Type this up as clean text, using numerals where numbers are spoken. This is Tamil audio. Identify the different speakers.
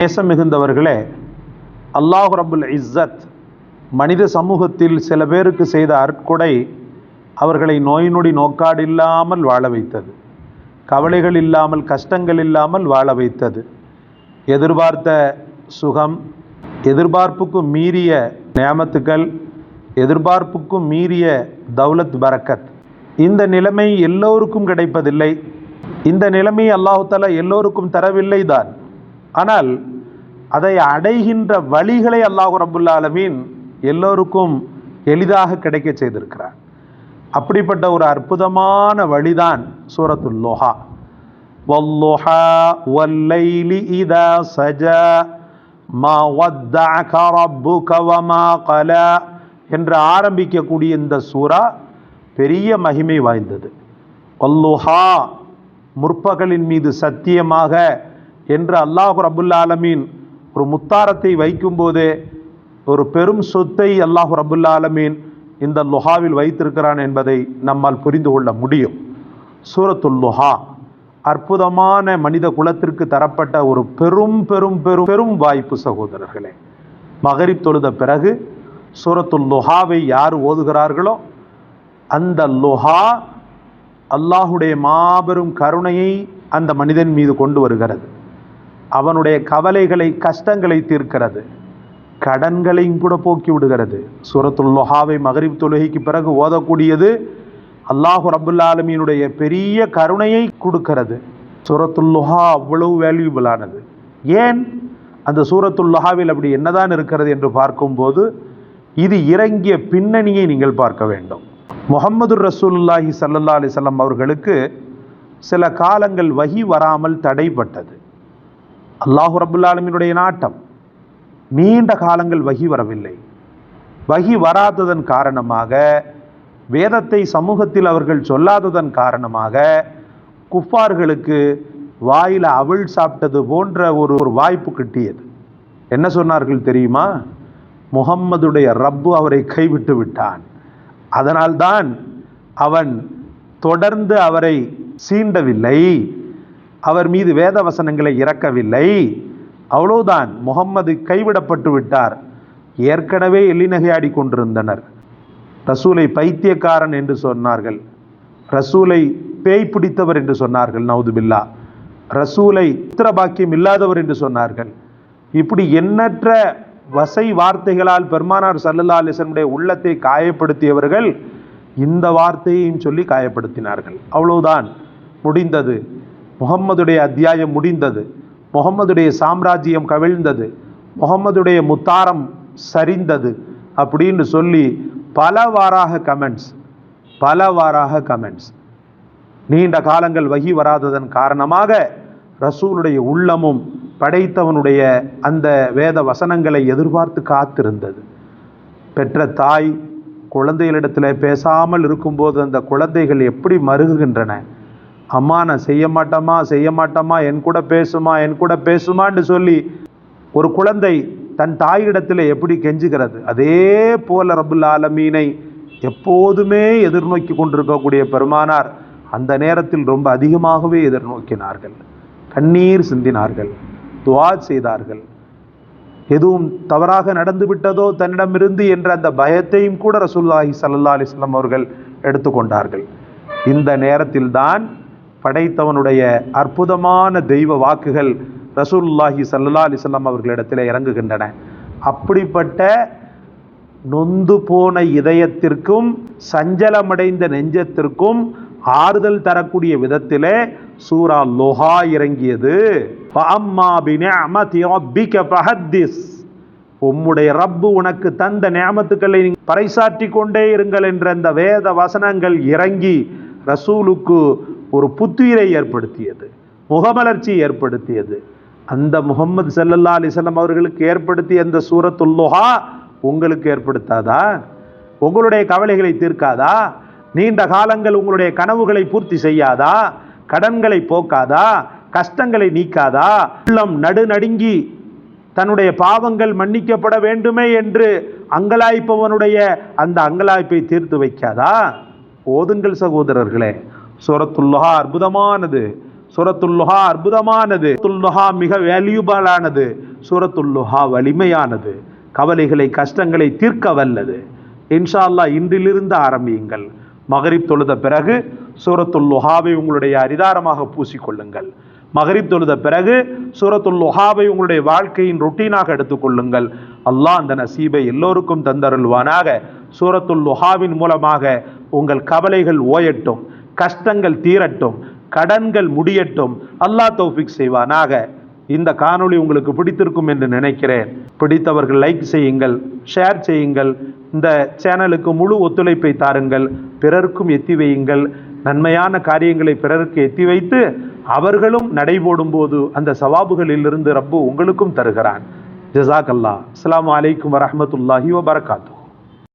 Speaker 1: நேசம் மிகுந்தவர்களே, அல்லாஹ் ரப்புல் இஸ்ஸத் மனித சமூகத்தில் சில பேருக்கு செய்த அற்கொடை அவர்களை நோய் நொடி நோக்காடு இல்லாமல் வாழ வைத்தது, கவலைகள் இல்லாமல் கஷ்டங்கள் இல்லாமல் வாழ வைத்தது. எதிர்பார்த்த சுகம், எதிர்பார்ப்புக்கும் மீறிய நியாமத்துக்கள், எதிர்பார்ப்புக்கும் மீறிய தௌலத் பரக்கத். இந்த நிலைமை எல்லோருக்கும் கிடைப்பதில்லை. இந்த நிலைமை அல்லாஹ் தஆலா எல்லோருக்கும் தரவில்லை தான். ஆனால் அதை அடைகின்ற வழிகளை அல்லாஹ் ரப்புல் ஆலமீன் எல்லோருக்கும் எளிதாக கிடைக்க செய்திருக்கிறார். அப்படிப்பட்ட ஒரு அற்புதமான வழிதான் சூரத்துல் லுஹா. வல்லுஹா வல்லைலி இதா சஜா மா வத்தஅக ரப்புக வமா கலா என்று ஆரம்பிக்கக்கூடிய இந்த சூரா பெரிய மகிமை வாய்ந்தது. வல்லுஹா, முற்பகலின் மீது சத்தியமாக என்று அல்லாஹ் ரப்புல் ஆலமீன் ஒரு முத்தாரத்தை வைக்கும்போதே ஒரு பெரும் சொத்தை அல்லாஹ் ரப்புல் ஆலமீன் இந்த லுஹாவில் வைத்திருக்கிறான் என்பதை நம்மால் புரிந்து கொள்ள முடியும். சூரத்துல் லுஹா அற்புதமான மனித குலத்திற்கு தரப்பட்ட ஒரு பெரும் பெரும் பெரும் பெரும் வாய்ப்பு சகோதரர்களே. மகரிப் தொழுத பிறகு சூரத்துல் லுஹாவை யார் ஓதுகிறார்களோ அந்த லுஹா அல்லாஹுடைய மாபெரும் கருணையை அந்த மனிதன் மீது கொண்டு வருகிறது. அவனுடைய கவலைகளை கஷ்டங்களை தீர்க்கிறது, கடன்களையும் கூட போக்கி விடுகிறது. சூரத்துல் லுஹாவை மகரிப் தொழுகைக்கு பிறகு ஓதக்கூடியது அல்லாஹ் ரப்புல் ஆலமீனுடைய பெரிய கருணையை கொடுக்கிறது. சூரத்துல் லுஹா அவ்வளவு வேல்யூபிளானது. ஏன் அந்த சூரத்துல் லுஹாவில் அப்படி என்னதான் இருக்கிறது என்று பார்க்கும்போது இது இறங்கிய பின்னணியை நீங்கள் பார்க்க வேண்டும். முஹம்மது ரசூலுல்லாஹி ஸல்லல்லாஹு அலைஹி வஸல்லம் அவர்களுக்கு சில காலங்கள் வஹி வராமல் தடைப்பட்டது. அல்லாஹ் ரப்புல் ஆலமீனுடைய நாட்டம், நீண்ட காலங்கள் வஹி வரவில்லை. வஹி வராததன் காரணமாக, வேதத்தை சமூகத்தில் அவர்கள் சொல்லாததன் காரணமாக குஃபார்களுக்கு வாயில அவள் சாப்பிட்டது போன்ற ஒரு வாய்ப்பு கிட்டியது. என்ன சொன்னார்கள் தெரியுமா? முஹம்மதுடைய ரப்பு அவரை கைவிட்டு விட்டான், அதனால்தான் அவன் தொடர்ந்து அவரை சீண்டவில்லை, அவர் மீது வேத வசனங்களை இறக்கவில்லை, அவ்வளவுதான், முஹம்மது கைவிடப்பட்டு விட்டார். ஏற்கனவே எள்ளிநகையாடி கொண்டிருந்தனர். ரசூலை பைத்தியக்காரன் என்று சொன்னார்கள், ரசூலை பேய் பிடித்தவர் என்று சொன்னார்கள், நவுதுபில்லா, ரசூலை புத்திரபாக்கியம் இல்லாதவர் என்று சொன்னார்கள். இப்படி எண்ணற்ற வசை வார்த்தைகளால் பெருமானார் ஸல்லல்லாஹு அலைஹி வஸல்லம் உள்ளத்தை காயப்படுத்தியவர்கள் இந்த வார்த்தையையும் சொல்லி காயப்படுத்தினார்கள். அவ்வளவுதான், முடிந்தது. முஹம்மதுடைய அத்தியாயம் முடிந்தது, முஹம்மதுடைய சாம்ராஜ்யம் கவிழ்ந்தது, முஹம்மதுடைய முத்தாரம் சரிந்தது அப்படின்னு சொல்லி பலவாறாக கமெண்ட்ஸ். நீண்ட காலங்கள் வஹி வராததன் காரணமாக ரசூலுடைய உள்ளமும் படைத்தவனுடைய அந்த வேத வசனங்களை எதிர்பார்த்து காத்திருந்தது. பெற்ற தாய் குழந்தைகளிடத்தில் பேசாமல் இருக்கும்போது அந்த குழந்தைகள் எப்படி மருகுகின்றன. அம்மா நான் செய்ய மாட்டோமா, என் கூட பேசுமான்னு சொல்லி ஒரு குழந்தை தன் தாயிடத்தில் எப்படி கெஞ்சுகிறது, அதே போல ரப்புல் ஆலமீனை எப்போதுமே எதிர்நோக்கி கொண்டிருக்கக்கூடிய பெருமானார் அந்த நேரத்தில் ரொம்ப அதிகமாகவே எதிர்நோக்கினார்கள், கண்ணீர் சிந்தினார்கள், துஆ செய்தார்கள். எதுவும் தவறாக நடந்து விட்டதோ தன்னிடமிருந்து என்ற அந்த பயத்தையும் கூட ரசூலுல்லாஹி ஸல்லல்லாஹு அலைஹி வஸல்லம் அவர்கள் எடுத்துக்கொண்டார்கள். இந்த நேரத்தில் தான் படைத்தவனுடைய அற்புதமான தெய்வ வாக்குகள் ரசூலுல்லாஹி ஸல்லல்லாஹு அலைஹி வஸல்லம் அவர்களிடத்தில் இறங்குகின்றன. அப்படிப்பட்ட நொந்து போன இதயத்திற்கும் சஞ்சலமடைந்த நெஞ்சத்திற்கும் ஆறுதல் தரக்கூடிய விதத்திலே சூரா லுஹா இறங்கியது. ஃபஅம்மா பிநிஅமதி ரப்பிக ஃபஹத்திஸ், உம்முடைய ரப்பு உனக்கு தந்த நிஅமத்துக்களை பறைசாற்றி கொண்டே இருங்கள் என்ற அந்த வேத வசனங்கள் இறங்கி ரசூலுக்கு ஒரு புத்துயிரை ஏற்படுத்தியது, முகமலர்ச்சி ஏற்படுத்தியது. அந்த முஹம்மது ஸல்லல்லாஹு அலைஹி வஸல்லம் அவர்களுக்கு ஏற்படுத்திய அந்த சூரத்துல் லுஹா உங்களுக்கு ஏற்படுத்தாதா? உங்களுடைய கவலைகளை தீர்க்காதா? நீண்ட காலங்கள் உங்களுடைய கனவுகளை பூர்த்தி செய்யாதா? கடன்களை போக்காதா? கஷ்டங்களை நீக்காதா? உள்ளம் நடுநடுங்கி தன்னுடைய பாவங்கள் மன்னிக்கப்பட வேண்டுமே என்று அங்கலாய்ப்பவனுடைய அந்த அங்கலாய்ப்பை தீர்த்து வைக்காதா? ஓதுங்கள் சகோதரர்களே, சூரத்துல் லுஹா அற்புதமானது. சூரத்துல் லுஹா அற்புதமானது, சூரத்துல் லுஹா மிக வேல்யூபிளானது, சூரத்துல் லுஹா வலிமையானது, கவலைகளை கஷ்டங்களை தீர்க்க வல்லது. இன்ஷா அல்லாஹ் இன்றிலிருந்து ஆரம்பியுங்கள். மகரிப் தொழுத பிறகு சூரத்துல் லுஹாவை உங்களுடைய அரிதாரமாக பூசிக்கொள்ளுங்கள். மகரிப் தொழுத பிறகு சூரத்துல் லுஹாவை உங்களுடைய வாழ்க்கையின் ரொட்டீனாக எடுத்துக்கொள்ளுங்கள். அல்லாஹ் அந்த நசீபை எல்லோருக்கும் தந்தருள்வானாக. சூரத்துல் லுஹாவின் மூலமாக உங்கள் கவலைகள் ஓயட்டும், கஷ்டங்கள் தீரட்டும், கடன்கள் முடியட்டும். அல்லாஹ் தௌஃபீக் செய்வானாக. இந்த காணொளி உங்களுக்கு பிடித்திருக்கும் என்று நினைக்கிறேன். பிடித்தவர்கள் லைக் செய்யுங்கள், ஷேர் செய்யுங்கள், இந்த சேனலுக்கு முழு ஒத்துழைப்பை தாருங்கள், பிறருக்கும் எத்தி வையுங்கள். நன்மையான காரியங்களை பிறருக்கு எத்தி வைத்து அவர்களும் நடைபோடும் போது அந்த சவாபுகளிலிருந்து ரப்பு உங்களுக்கும் தருகிறான். ஜஸாக் அல்லாஹ். அஸ்ஸலாமு அலைக்கும் வரஹ்மத்துல்லாஹி வபரகாத்துஹு.